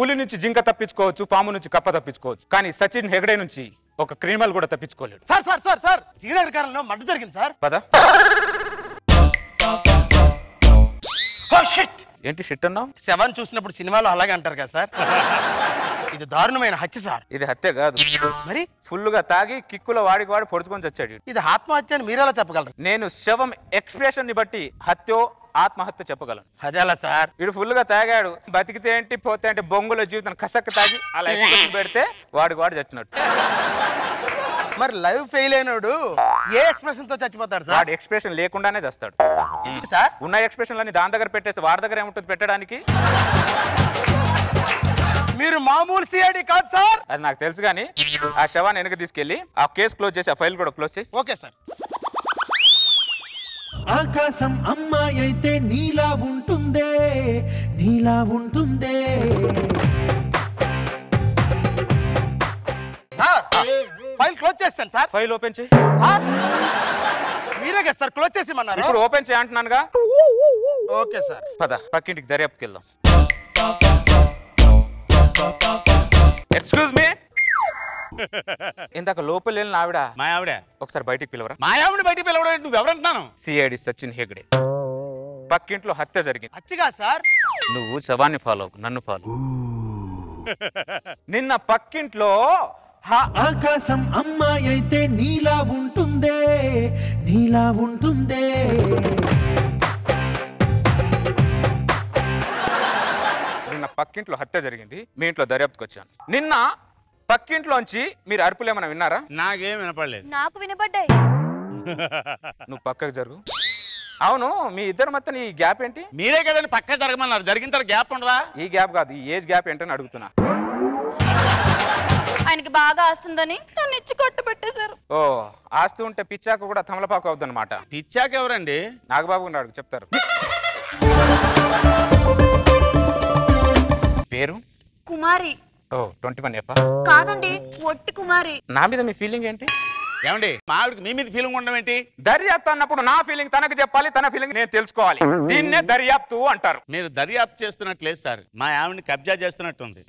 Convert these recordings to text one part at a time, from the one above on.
పులి నుంచి జింక తప్పించుకోవచ్చు, పాము నుంచి కప్ప తప్పించుకోవచ్చు, కానీ సచిన్ హెగ్డే నుంచి ఒక క్రిమినల్ కూడా తప్పించుకోలేడు. Sir sir sir sir Srinagar కాలంలో మర్డర్ జరిగింది సార్. పద. ఏంటి షిట్ అన్నావు? శవాన్ని చూసినప్పుడు సినిమాలో అలాగే అంటారు కదా సార్. ఇది దారుణమైన హత్య సార్. ఇది హత్య కాదు, మరి ఫుల్ గా తాగి కిక్కులో వాడికి వాడి పొడుచుకొని చచ్చాడు. ఇది ఆత్మహత్య అని మీరెలా చెప్పగలరు? నేను శవం ఎక్స్ప్రెషన్ ని బట్టి హత్యో ఆత్మహత్య చెప్పగలను. అదేలా సార్? వీడు ఫుల్ గా తాగాడు, బతికితే ఏంటి పోతే అంటే బొంగుల జీవితం కసక్క తాగి అలా ఎక్స్ప్రెషన్ పెడితే వాడికి వాడు చచ్చినట్టు. మరి లైవ్ ఫెయిల్ అయినాడు ఏ ఎక్స్ప్రెషన్ తో చచ్చిపోతాడు సార్? వాడు ఎక్స్ప్రెషన్ లేకుండానే చేస్తాడు. ఎందుకు సార్? ఉన్న ఎక్స్ప్రెషన్లన్నీ దాని దగ్గర పెట్టేస్తే వాడి దగ్గర ఏముంటుంది పెట్టడానికి? మీరు మామూలు సిఐడి కాదు సార్. అది నాకు తెలుసు, కానీ ఆ శవాన్ని వెనక తీసుకెళ్లి ఆ కేసు క్లోజ్ చేసి ఆ ఫైల్ కూడా క్లోజ్ చేసి. Okay sir. ఆకాశం అమ్మాయి అయితే నీలా ఉంటుందే, నీలా ఉంటుందే. సార్ ఫైల్ క్లోజ్ చేస్తాను సార్. ఫైల్ ఓపెన్ చేయి సార్. మీరే కదా సార్ క్లోజ్ చేసేమన్నారు. ఇప్పుడు ఓపెన్ చేయంటున్నానుగా. Okay sir. పద పక్కింటికి దర్యాప్తుకి వెళ్దాం. Excuse me. ఇందాక లోపల వెళ్ళిన ఆవిడ మా ఆవిడ ఒకసారి బయటికి పిలవరా? మా ఆవిడ బయటికి పిలవడం నువ్వు ఎవరంటున్నాను? సిఐడి సచిన్ హెగ్డే. పక్కింట్లో హత్య జరిగింది. హత్యగా సార్? నువ్వు శవాన్ని ఫాలో అవ్వకు, నన్ను ఫాలో. నిన్న పక్కింట్లో ఆకాశం అమ్మాయి అయితే నీలా ఉంటుందే, నీలా ఉంటుందే. నిన్న పక్కింట్లో హత్య జరిగింది, మీ ఇంట్లో దర్యాప్తుకు వచ్చాను. నిన్న పక్కింట్లోంచి మీరు అరుపులు ఏమైనా విన్నారా? నాకేం వినపడలేదు. నాకు వినపడ్డాయి. నువ్వు పక్కకు జరుగు. అవును, మీ ఇద్దరు మధ్య ఈ గ్యాప్ ఏంటి? మీరే కదండి పక్క జరగమన్నారు. జరిగిన తర్వాత గ్యాప్ ఉండదా? ఈ గ్యాప్ కాదు, ఈ ఏజ్ గ్యాప్ ఏంటని అడుగుతున్నా. ఆయనకి బాగా ఆస్తుందని నన్ను ఇచ్చి కొట్టు పెట్టేశారు. ఓ, ఆస్తు ఉంటే పిచ్చాక కూడా తమలపాకు అవుద్దన్నమాట. పిచ్చాక ఎవరండి? నాగబాబు అడుగు చెప్తారు. పేరు కుమారి. ఓ 21F. కాదండి, ఒట్టి కుమారి. నా మీద మీ ఫీలింగ్ ఏంటి? ఏమండి మా ఆవిడకి మీ మీద ఫీలింగ్ ఉండడం ఏంటి? దర్యాప్తు అన్నప్పుడు నా ఫీలింగ్ తనకు చెప్పాలి, తన ఫీలింగ్ నేను తెలుసుకోవాలి. దీన్నే దర్యాప్తు అంటారు. మీరు దర్యాప్తు చేస్తున్నట్లేదు సార్, మా ఆవిడని కబ్జా చేస్తున్నట్టుంది.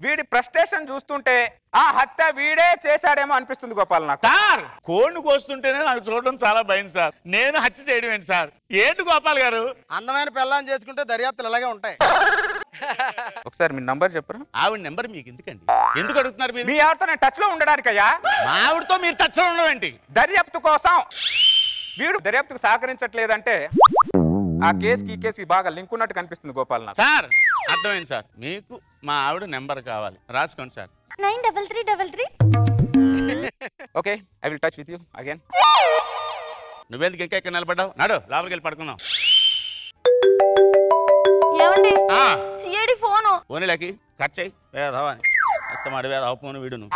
వీడి ఫ్రస్ట్రేషన్ చూస్తుంటే ఆ హత్య వీడే చేశాడేమో అనిపిస్తుంది గోపాల్ నాకు. సార్ కోడిని కోస్తుంటేనే నాకు చూడడం చాలా భయం సార్. నేను హత్య చేయడం ఏంటి సార్? ఏంటి గోపాల్ గారు? అందమైన పెళ్ళాన్ని చేసుకుంటే దర్యాప్తులు అలాగే ఉంటాయి. ఒకసారి మీ నంబర్ చెప్పరా? ఆవిడ నెంబర్ మీకు ఎందుకండి? ఎందుకు అడుగుతున్నారు మీరు? మీ ఆవిడతో నేను టచ్ లో ఉండడానికయ్యా. మా ఆవిడతో మీరు టచ్ లో ఉండడం ఏంటి? దర్యాప్తు కోసం. వీడు దర్యాప్తుకు సహకరించట్లేదంటే ఆ కేసుకి ఈ కేసుకి బాగా లింక్ ఉన్నట్టు కనిపిస్తుంది గోపాల్ నాకు. సార్ అర్థమైంది సార్, మీకు మా ఆవిడ నెంబర్ కావాలి, రాసుకోండి sir. 93333. Okay, I will touch with you again. నువ్వెందుకు ఇంకా ఇక్కడ నిలబడ్డావు? నాడు లోపలికి వెళ్ళి పడుకుందాం. ఏమండి? CID phone. పోనీలకి కట్ చేయి. వేదవా అత్తమాడు వేదవ ఫోను వీడును.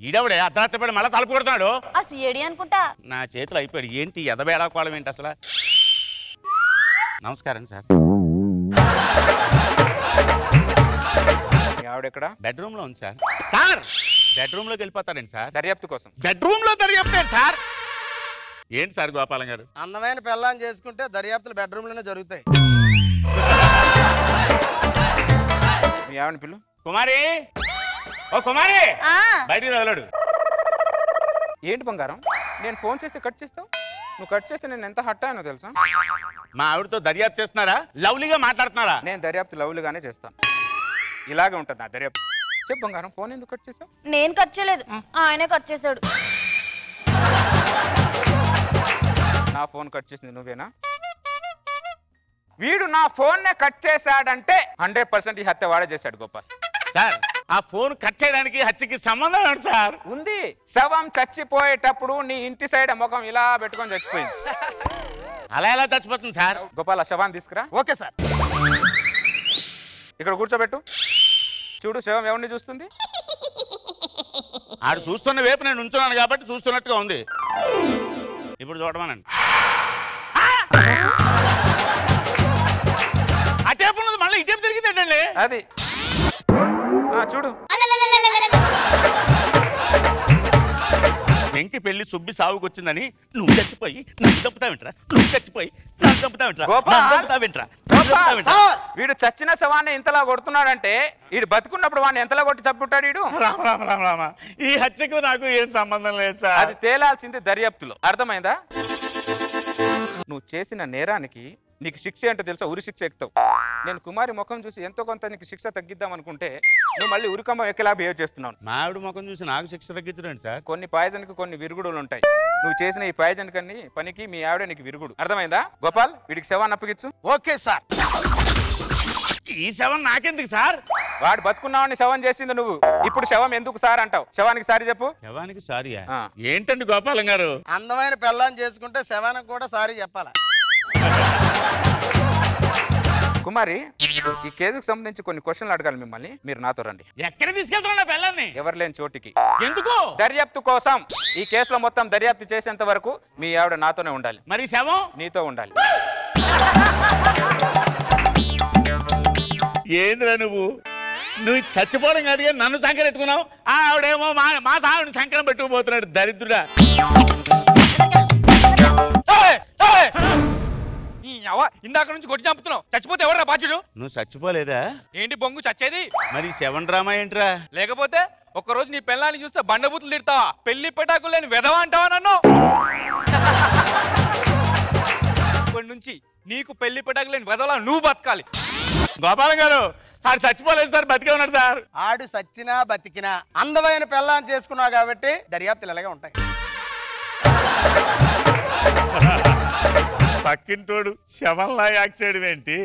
ఈడవుడే అర్ధరాత్రి మళ్ళీ తలుపు కొడుతున్నాడు. ఆ సిఐడి అనుకుంటా. నా చేతిలో అయిపోయాడు. ఏంటి ఎదబేడా కోళం ఏంటి అసలు? నమస్కారం సార్. ఆవిడ ఎక్కడ? బెడ్రూమ్ లో ఉంది సార్. సార్ బెడ్రూమ్ లోకి వెళ్ళిపోతారండి సార్ దర్యాప్తు కోసం. బెడ్రూమ్ లో దర్యాప్తు సార్? ఏంటి సార్ గోపాలం గారు? అందమైన పెళ్ళాన్ని చేసుకుంటే దర్యాప్తులు బెడ్రూమ్ లోనే జరుగుతాయి. మీ ఆవిడ పిల్లు. కుమారి, ఓ కుమారి, ఆ బయటికి తగలడు. ఏంటి బంగారం, నేను ఫోన్ చేస్తే కట్ చేస్తావు? నువ్వు కట్ చేస్తే నేను ఎంత హట్ అయ్యానో తెలుసా? మా ఆవిడతో దర్యాప్తు చేస్తున్నారా? లవ్లీగా మాట్లాడుతున్నారా? నేను దర్యాప్తు లవ్లీగానే చేస్తాను. ఇలాగే ఉంటుంది నా దర్యాప్తు. చెప్పు బంగారం, ఫోన్ ఎందుకు కట్ చేసావు? నేను కట్ చేయలేదు, ఆయనే కట్ చేశాడు. నా ఫోన్ కట్ చేసింది నువ్వేనా? వీడు నా ఫోన్ నే కట్ చేశాడంటే 100% ఈ హత్య వాడే చేశాడు గోపాల్. సార్ ఆ ఫోన్ కట్ చేయడానికి హత్యకి సంబంధం ఏంటి సార్? ఉంది. శవం చచ్చిపోయేటప్పుడు నీ ఇంటి సైడ్ ముఖం ఇలా పెట్టుకొని చచ్చిపోయింది. అలా ఎలా చచ్చిపోతుంది సార్? గోపాల్ ఆ శవాన్ని తీసుకురా. Okay sir. ఇక్కడ కూర్చోబెట్టు. చూడు శవం ఎవరిని చూస్తుంది? ఆడు చూస్తున్న వైపు నేను ఉంచున్నాను కాబట్టి చూస్తున్నట్టుగా ఉంది. ఇప్పుడు చూడమనండి. ఆ టేపు ఉన్నది మళ్ళీ ఈ టేపు తిరిగిందండి. అది చూడు. వెంకి పెళ్లి సుబ్బి సాగుకొచ్చిందని నువ్వు చచ్చిపోయి నన్ను చంపుతావేంట్రా నువ్వు చచ్చిపోయి నన్ను చంపుతావేంట్రా వీడు చచ్చిన శవాన్ని ఇంతలా కొడుతున్నాడంటే వీడు బతుకున్నప్పుడు వాడిని ఎంతలా కొట్టి చంపుతాడు వీడు రామ రామ రామ రామ ఈ హత్యకు నాకు ఏం సంబంధం లేదు సార్ అది తేలాల్సింది దర్యాప్తులో అర్థమైందా నువ్వు చేసిన నేరానికి నీకు శిక్ష ఏంటో తెలుసా ఉరి శిక్ష ఎక్కుతావు నేను కుమారి ముఖం చూసి ఎంతో కొంత నీకు శిక్ష తగ్గిద్దాం అనుకుంటే నువ్వు మళ్ళీ ఉరికమ్మ ఎక్కలా బిహేవ్ చేస్తున్నావు మా ఆవిడ ముఖం చూసి నాకు శిక్ష తగ్గించడండి సార్ కొన్ని పాయిజన్కి కొన్ని విరుగుడులు ఉంటాయి నువ్వు చేసిన ఈ పాయిజన్ కన్ని పనికి మీ ఆవిడ నీకు విరుగుడు అర్థమైందా గోపాల్ వీడికి శవాన్ని అప్పగించు ఓకే సార్ ఈ శవం నాకెందుకు సార్ వాడు బతుకున్నావని శవం చేసింది నువ్వు ఇప్పుడు శవం ఎందుకు సార్ అంటావు శవానికి సారి చెప్పు శవానికి సారీయా ఏంటండి గోపాలం గారు అందమైన పెళ్ళాన్ని చేసుకుంటే శవానికి కూడా సారీ చెప్పాలా కుమారి ఈ కేసుకు సంబంధించి కొన్ని క్వశ్చన్లు అడగాలి మిమ్మల్ని మీరు నాతో రండి ఎక్కడ తీసుకెళ్తున్నా పెళ్ళాన్ని ఎవరు లేని చోటికి ఎందుకు దర్యాప్తు కోసం ఈ కేసులో మొత్తం దర్యాప్తు చేసేంత వరకు మీ ఆవిడ నాతోనే ఉండాలి మరి శవం నీతో ఉండాలి ఏంద్రా నువ్వు చచ్చిపోవడం కాదు కానీ నన్ను సంకరం పెట్టుకున్నావు ఆవిడేమో మా సావిని సంకరం పెట్టుకుపోతున్నాడు దరిద్రుడా ఇందాక నుంచి కొట్టి చంపుతున్నావు చచ్చిపోతే ఎవరా బాధ్యుడు నువ్వు చచ్చిపోలేదా ఏంటి బొంగు చచ్చేది మరి శవం డ్రామా ఏంట్రా లేకపోతే ఒక్కరోజు నీ పెళ్ళాన్ని చూస్తే బండబూతులు తిడతావా పెళ్లి పెటాకులు లేని వెధవా అంటావా నన్ను ఇప్పటి నుంచి నీకు పెళ్లి పెటాకులు లేని వెధవలా నువ్వు బతకాలి గోపాలం గారు ఆడు చచ్చిపోలేదు సార్ బతికే ఉన్నాడు సార్ ఆడు సచ్చినా బతికినా అందమైన పెళ్ళాన్ని చేసుకున్నావు కాబట్టి దర్యాప్తులు ఇలాగే ఉంటాయి పక్కింటోడు శవంలా యాక్ట్ చేయడం ఏంటి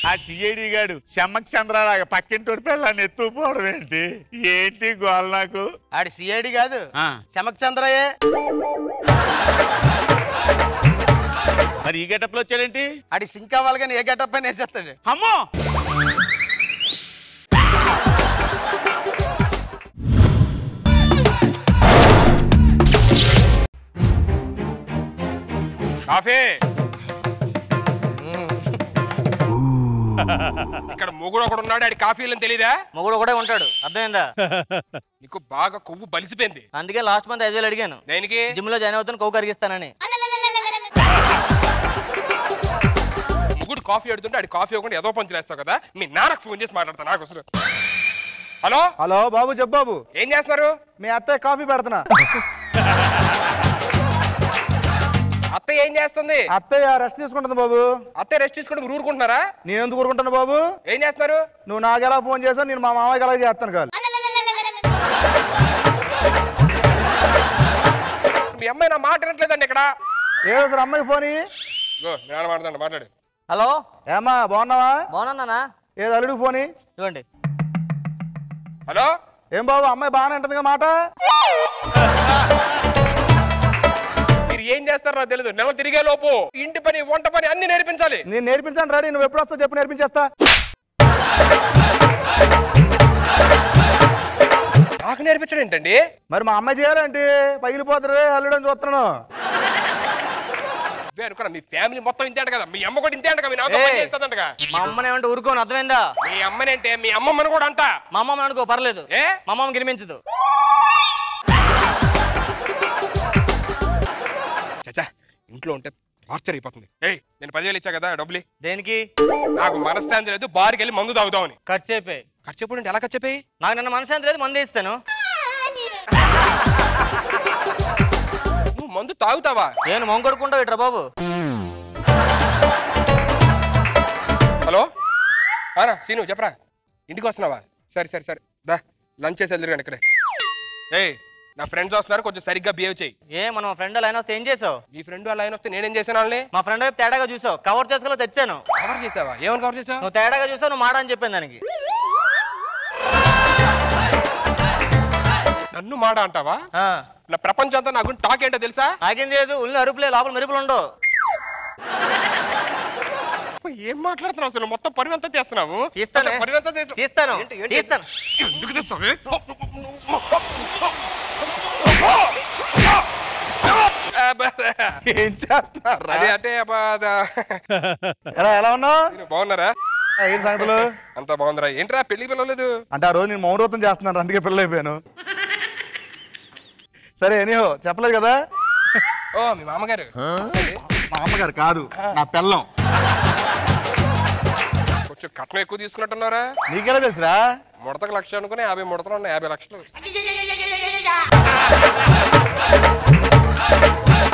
ఆ సిఐడి గాడు శమ్మక్ చంద్రలాగా పక్కింటోడు పిల్లని ఎత్తుకుపోవడం ఏంటి ఏంటి గోల నాకు ఆడి సిఐడి కాదు శమక్ చంద్రయ్యే మరి ఈ గెటప్ లో వచ్చాడేంటి ఆడి సింక్ అవ్వాలి కానీ ఏ గెటప్ అని వేసేస్తాడు అమ్మో కాఫీ ఇక్కడ మొగుడు ఒకడు ఉన్నాడు ఆడి కాఫీలని తెలీదా మొగుడు కూడా ఉంటాడు అర్థమైందా నీకు బాగా కొవ్వు బలిసిపోయింది అందుకే లాస్ట్ మంత్ 5,000 అడిగాను దేనికి జిమ్ లో జాయిన్ అవుతాను కొవ్వు కరిగిస్తానని ముగ్గుడు కాఫీ అడుగుతుంటే ఆడి కాఫీ ఇవ్వకుండా ఏదో పంచులు వేస్తావు కదా మీ నాన్నకు ఫోన్ చేసి మాట్లాడతా నాకు అసలు హలో హలో బాబు చెప్పు బాబు ఏం చేస్తున్నారు మీ అత్తయ్య కాఫీ పెడుతున్నా అత్తయ్య ఏం చేస్తుంది అత్తయ్య రెస్ట్ తీసుకుంటుంది బాబు అత్తయ్య రెస్ట్ తీసుకుంటే మీరు ఊరుకుంటున్నారా నేను ఎందుకు ఊరుకుంటాను బాబు ఏం చేస్తున్నారు నువ్వు నాకు ఎలా ఫోన్ చేసావు నేను మా మామయ్యకి ఎలా చేస్తాను కాదు మీ అమ్మాయి నా మాట వినట్లేదండి ఇక్కడ ఏదో సార్ అమ్మాయికి ఫోన్ నేను మాట్లాడండి మాట్లాడు హలో ఏమ్మా బాగున్నావా బాగున్నానా ఏదో అల్లుడికి ఫోన్ ఇవ్వండి హలో ఏం బాబు అమ్మాయి బాగానే ఉంటుందిగా మాట మీరు ఏం చేస్తారో నాకు తెలియదు నెల తిరిగే లోపు ఇంటి పని వంట పని అన్ని నేర్పించాలి నేను నేర్పించాను రెడీ నువ్వు ఎప్పుడు వస్తావు చెప్పు నేర్పించేస్తా నాకు నేర్పించడం ఏంటండి మరి మా అమ్మాయి చేయాలంటే పగిలిపోతారు అల్లుడు అని చూస్తున్నాను అనుకున్నా మీ ఫ్యామిలీ మొత్తం ఇంతే అంట కదా మీ అమ్మ కూడా ఇంతే అంట కదా మీ నాతో పని చేస్తుందంటగా మా అమ్మని ఏమంటే ఊరుకోను అర్థమైందా మీ అమ్మనంటే మీ అమ్మమ్మని కూడా అంట మా అమ్మని అనుకో పర్లేదు ఏ మా అమ్మమ్మ గిరిమించదు చచ్చా ఇంట్లో ఉంటే టార్చర్ అయిపోతుంది ఏయ్ నేను 10,000 ఇచ్చా కదా డబ్బులు దేనికి నాకు మనశ్శాంతి లేదు బార్కి వెళ్ళి మందు తాగుదామని ఖర్చు అయిపోయి ఖర్చు చెప్పండి ఎలా ఖర్చు చెప్పాయి నాకు నిన్న మనశ్శాంతి లేదు మందు ఇస్తాను నువ్వు మందు తాగుతావా నేను మొంగ కొడుకుంటావు ఇట్రా బాబు హలో సీను చెప్పరా ఇంటికి వస్తున్నావా సరే సరే సరే దా లంచ్ చేసి వెళ్తారు కానీ ఇక్కడే ఏయ్ నా ఫ్రెండ్స్ వస్తున్నారు కొంచెం సరిగ్గా బిహేవ్ చేయి మన ఫ్రెండ్ లైన్ వస్తే ఏం చేసావు మీ ఫ్రెండ్ వాళ్ళ ఆయన వస్తే నేనేం చేశాను వాళ్ళని మా ఫ్రెండ్ వైపు తేడాగా చూసావు కవర్ చేసుకోలో తెచ్చాను కవర్ చేసావా ఏమని కవర్ చేసావు నువ్వు తేడాగా చూసావు నువ్వు మాట అని చెప్పాను దానికి నన్ను మాట అంటావా నా ప్రపంచం అంతా నాకు టాక్ ఏంటో తెలుసా నాకేం లేదు ఉల్లి అరుపులే లోపల మెరుపులు ఉండవు ఏం మాట్లాడుతున్నావు అసలు మొత్తం పరివంతం చేస్తున్నావు తీస్తాను ఎందుకు తెస్తావే ఏం చేస్తున్నారు అదే అంటే ఎలా ఉన్నావు బాగున్నారా ఏం సంగతులు అంతా బాగుందిరా ఏంట్రా పెళ్లి పిలవలేదు అంటే ఆ రోజు నేను మౌనవ్రతం చేస్తున్నాను అందుకే పిల్లలు అయిపోయాను సరే ఎనీహో చెప్పలేదు కదా. ఓ మీ మామగారు. మా అమ్మగారు కాదు, నా పెళ్ళం. కొంచెం కట్నం ఎక్కువ తీసుకున్నట్టున్నారా? నీకెలా తెలుసురా? ముడతకు 1,00,000 అనుకుని 50 ముడతలు ఉన్నాయి, 50 లక్షలు.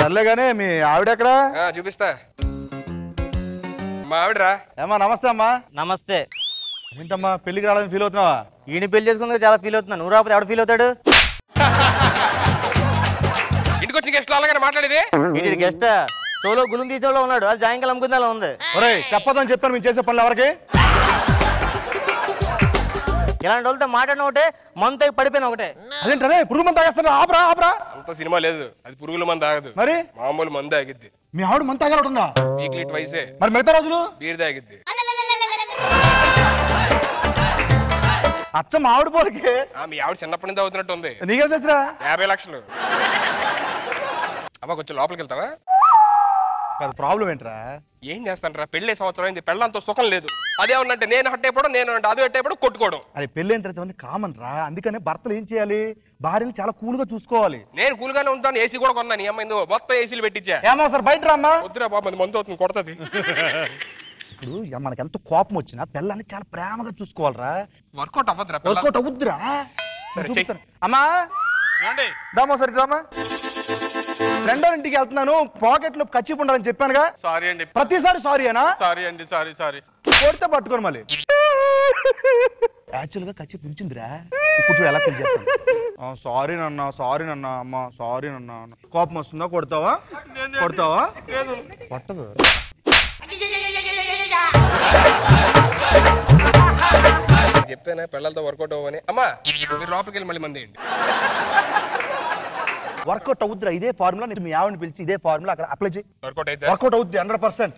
సర్లేగానే మీ ఆవిడ ఎక్కడ? చూపిస్తా. మా ఆవిడరా. ఏమా నమస్తే అమ్మా. నమస్తే. ఏంటమ్మా పెళ్లికి రావాలని ఫీల్ అవుతున్నావా? ఈయన పెళ్లి చేసుకుందుకు చాలా ఫీల్ అవుతున్నాను. నువ్వు రాకపోతే ఎవడు ఫీల్ అవుతాడు? ఇంటికి వచ్చిన గెస్ట్లు అలాగే మాట్లాడేది. వీడి గెస్ట్ చోలో గులుం తీసేలో ఉన్నాడు, అది సాయంకాలం అమ్ముకుందా ఉంది. ఒరేయ్ చెప్పదని చెప్పాను మేము చేసే పనులు ఎవరికి. ఇలాంటి వాళ్ళతో మాట్లాడిన ఒకటే, మంత పడిపోయిన ఒకటే. అదేంటనే పురుగు మంది తాగేస్తాను. ఆపరా ఆపరా. అంత సినిమా లేదు, అది పురుగుల మంది ఆగదు, మరి మామూలు మంది ఆగిద్ది. మీ ఆవిడ మంది తాగలుంటుందా? వీక్లీ ట్వైసే. మరి మిగతా రోజులు బీర్ తాగిద్ది. అచ్చ మా ఆవిడ పోలికి. మీ ఆవిడ చిన్నప్పటి నుంచి అవుతున్నట్టు ఉంది. నీకేం తెలుసురా? 50 లక్షలు. అబ్బా కొంచెం లోపలికి వెళ్తావా? కాదు ప్రాబ్లం ఏంట్రా? ఏం చేస్తానరా, పెళ్ళే సంవత్సరం అయింది, పెళ్ళంతో సుఖం లేదు. అదేమన్నంటే నేను హట్ అయిపోవడం, నేను అంటే అది హట్ అయిపోవడం, కొట్టుకోవడం. అది పెళ్ళైన తర్వాత కామన్ రా. అందుకనే భర్తలు ఏం చేయాలి, భార్యని చాలా కూల్ గా చూసుకోవాలి. నేను కూల్గానే ఉంటాను. ఏసీ కూడా కొన్నాను. ఏమైందో మొత్తం ఏసీలు పెట్టించా. ఏమో సార్ బయట రామ్మా. వద్దురా బాబు, అది మందు అవుతుంది, కొడతది. ఇప్పుడు మనకి ఎంత కోపం వచ్చినా పిల్లల్ని చాలా ప్రేమగా చూసుకోవాలరా. వర్కౌట్ అవ్వదురా. వర్కౌట్ అవుద్దురా. సరే, చూపిస్తాను. అమ్మా దామో సరే రామా. ఫ్రెండ్ ఇంటికి వెళ్తున్నాను, పాకెట్ లో కచ్చిపు ఉండాలని చెప్పానుగా. సారీ అండి. ప్రతిసారి సారీ అనా? సారీ అండి, సారీ. కొడితే పట్టుకోను మళ్ళీ. యాక్చువల్ గా కచ్చిపు ఉంచిందిరా. ఇప్పుడు ఎలా పెళ్లి చేస్తాను? సారీ నన్నా, సారీ నన్నా, అమ్మా సారీ నన్నా. కోపం వస్తుందా? కొడతావా? కొట్టదు. చెప్పానా పిల్లలతో వర్కౌట్ అవ్వని. అమ్మా మీరు లోపలికి వెళ్ళి మళ్ళీ మంది వేయండి. వర్కౌట్ అవుద్దిరా. ఇదే ఫార్ములా మీ ఆవిడని పిలిచి ఇదే ఫార్ములా అక్కడ అప్లై చేయి. వర్కౌట్ అయితే వర్కౌట్ అవుద్ది 100%.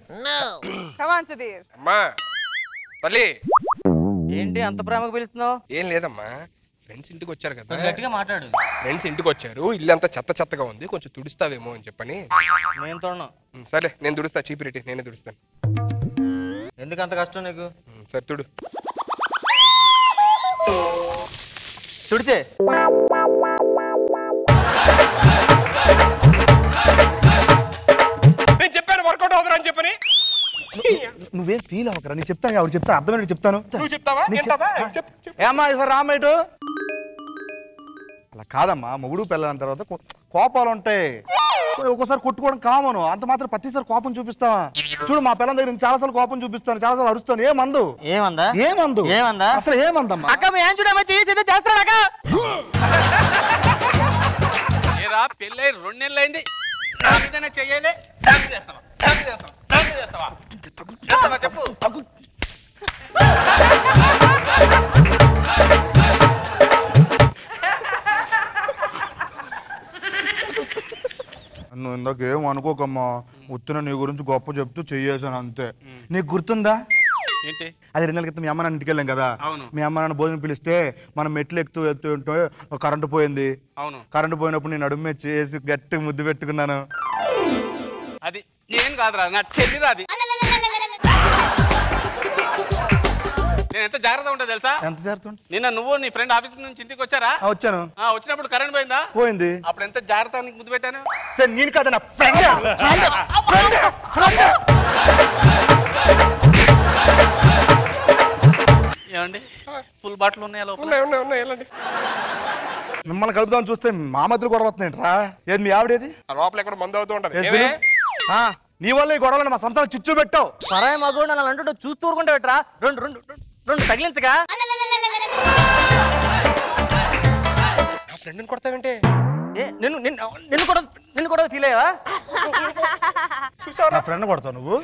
అమ్మా తల్లి. ఏంటి అంత ప్రేమకు పిలుస్తున్నావు? ఏం లేదమ్మా, ఫ్రెండ్స్ ఇంటికి వచ్చారు కదా. గట్టిగా మాట్లాడు. ఫ్రెండ్స్ ఇంటికి వచ్చారు, ఇల్లు అంతా చెత్తగా ఉంది, కొంచెం తుడుస్తావేమో అని చెప్పని. నేను తోడను. సరే నేను తుడుస్తా, చీపిరెట్టి నేనే తుడుస్తాను. ఎందుకు అంత కష్టం నీకు? సరే తుడు. తుడిచే. నేను చెప్పాను వర్కౌట్ అవుతారా అని చెప్పని. నువ్వేం ఫీల్ అవ్వకరా. నేను చెప్తాను, ఆవిడ చెప్తాను, అర్థమైనట్టు చెప్తాను. నువ్వు చెప్తావా? ఏమ్మా ఇక్కడ రామేటు. అలా కాదమ్మా, మొగుడు పెళ్ళని తర్వాత కోపాలు ఉంటాయి. ఒక్కోసారి కొట్టుకోవడం కామను. అంత మాత్రం ప్రతిసారి కోపం చూపిస్తావా? చూడు మా పిల్లల దగ్గర చాలాసార్లు కోపం చూపిస్తాను, చాలాసార్లు అరుస్తాను. ఏమందు అసలు ఏమందమ్మా? పెళ్ళై 2 నెలలు అయింది, చెయ్యాలి చెప్పు. నువ్వు ఇందాక ఏం అనుకోకమ్మా, ఉత్తిన నీ గురించి గొప్ప చెప్తూ చెయ్యేసాను అంతే. నీకు గుర్తుందా ఏంటి? అది 2 నెలల క్రితం మీ అమ్మ నాన్న ఇంటికి వెళ్ళాం కదా. మీ అమ్మ నాన్న భోజనం పిలిస్తే మనం మెట్లు ఎత్తు ఉంటే కరెంటు పోయింది. అవును, కరెంటు పోయినప్పుడు నేను నడుమే చేసి గట్టి ముద్దు పెట్టుకున్నాను. అది నేను కాదురా, నా చెల్లిరా. అది నేను ఎంత జాగ్రత్తగా ఉంటా తెలుసా? ఎంత జాగ్రత్త? నిన్న నువ్వు నీ ఫ్రెండ్ ఆఫీస్ నుంచి ఇంటికి వచ్చారా? వచ్చాను. వచ్చినప్పుడు కరెంట్ పోయిందా? పోయింది. అప్పుడు ఎంత జాగ్రత్త నీకు ముద్దు పెట్టాను. సరే నేను కదా నా ఫ్రెండ్. ఏమండి ఫుల్ బాటిల్ ఉన్నాయా లోపల? వెళ్ళండి. మిమ్మల్ని కలుపుదామని చూస్తే మా మధ్యలో గొడవ వస్తున్నాయంట్రా. ఏది మీ ఆవిడేది? లోపల ఎక్కడ మందు అవుతూ ఉంటది. నీ వల్ల ఈ గొడవలు మా సంతానం చిచ్చు పెట్టావు. పరాయి మగోడు అలా అంటూ చూస్తూ ఊరుకుంటా పెట్టరా. రెండు తగిలించగా. నా ఫ్రెండ్ని కొడతావేంటి? నిన్ను కూడా ఫీల్ అయ్యావా? నా ఫ్రెండ్ కొడతావు నువ్వు?